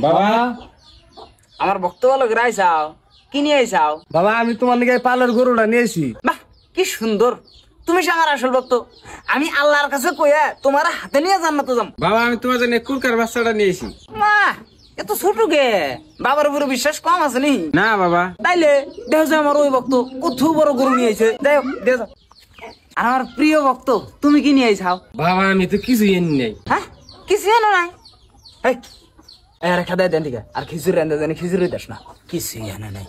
বাবা আমার বক্তব্য লোক রাইছাও কি নিয়ে আইছাও? বাবা আমি তোমার লিগে পালের গরুটা নিয়েছি। বাহ কি সুন্দর, তুমি সে আমার আসল ভক্ত। আমি আল্লাহর কাছে কইয়া তোমার হাতে নিয়ে জান্নাতে যাম। বাবা আমি তোমার জন্য কুরকার বাচ্চাটা নিয়েছি। মা এত ছোট গে, বাবার উপরে বিশ্বাস কম আছে নি? না বাবা তাইলে দেখো যে আমার ওই ভক্ত কত বড় গরু নিয়ে আইছে। দেখো দেখো আর আমার প্রিয় ভক্ত তুমি কি নিয়ে আইছাও? বাবা আমি তো কিছুই এনে নাই। হ্যাঁ কিছু জানো নাই? রেখা দেয় দেন ঠিক আর খিচুড়ি রান্ধা জানি খিচুড়ি দেশ না, কিছুই জানা নাই।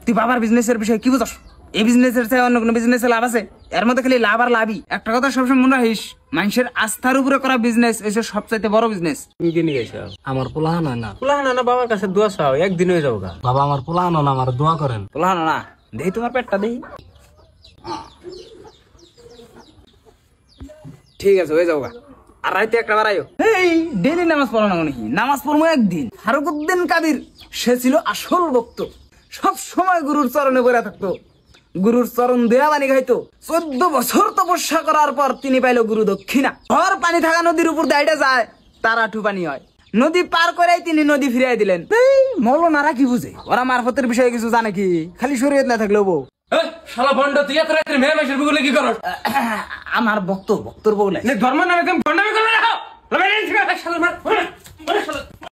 তুই বাবার বিজনেসের বিষয়ে কি বুঝাস? এই বিজনেসের চেয়ে অন্য কোনো বিজনেসে লাভ আছে? এর মধ্যে খালি লাভ আর লাভই। একটা কথা সবসময় মনে রাখিস, মানুষের আস্থার উপরে করা বিজনেস এসে সবচাইতে বড় বিজনেস। তুমি কি নিয়ে গেছো? আমার পোলাহান হয় না। পুলাহানা না বাবার কাছে দোয়া চাও, একদিন হয়ে যাও গা। বাবা আমার পোলাহান হয় না, আমার দোয়া করেন। বললাম না দেখি তোমার পেটটা দেখি। ঠিক আছে হয়ে যাও গা। আর রাইতে একটা বাড়াইও। এই ডেলি নামাজ পড়ো না নাকি? নামাজ পড়বো একদিন। ফারুকুদ্দিন কাদির সে ছিল আসল ভক্ত, সব সময় গুরুর চরণে পড়ে থাকতো, গুরুর চরণ দেয়া পানি খাইতো। 14 বছর তপস্যা করার পর তিনি পাইল গুরু দক্ষিণা। ভর পানি থাকা নদীর উপর দাইটা যায়, তার আঠু পানি হয়। নদী পার করেই তিনি নদী ফিরাই দিলেন। এই মৌলানারা কি বুঝে? ওরা মারফতের বিষয়ে কিছু জানে কি? খালি শরীয়ত না থাকলেও বউ। শালা ভণ্ড তুই এত রাতের মেয়ে মাসের বুগুলে কি করস? আমার ভক্তর বউ লাগে। ধর্ম নামে তুমি ভণ্ডামি করবে না।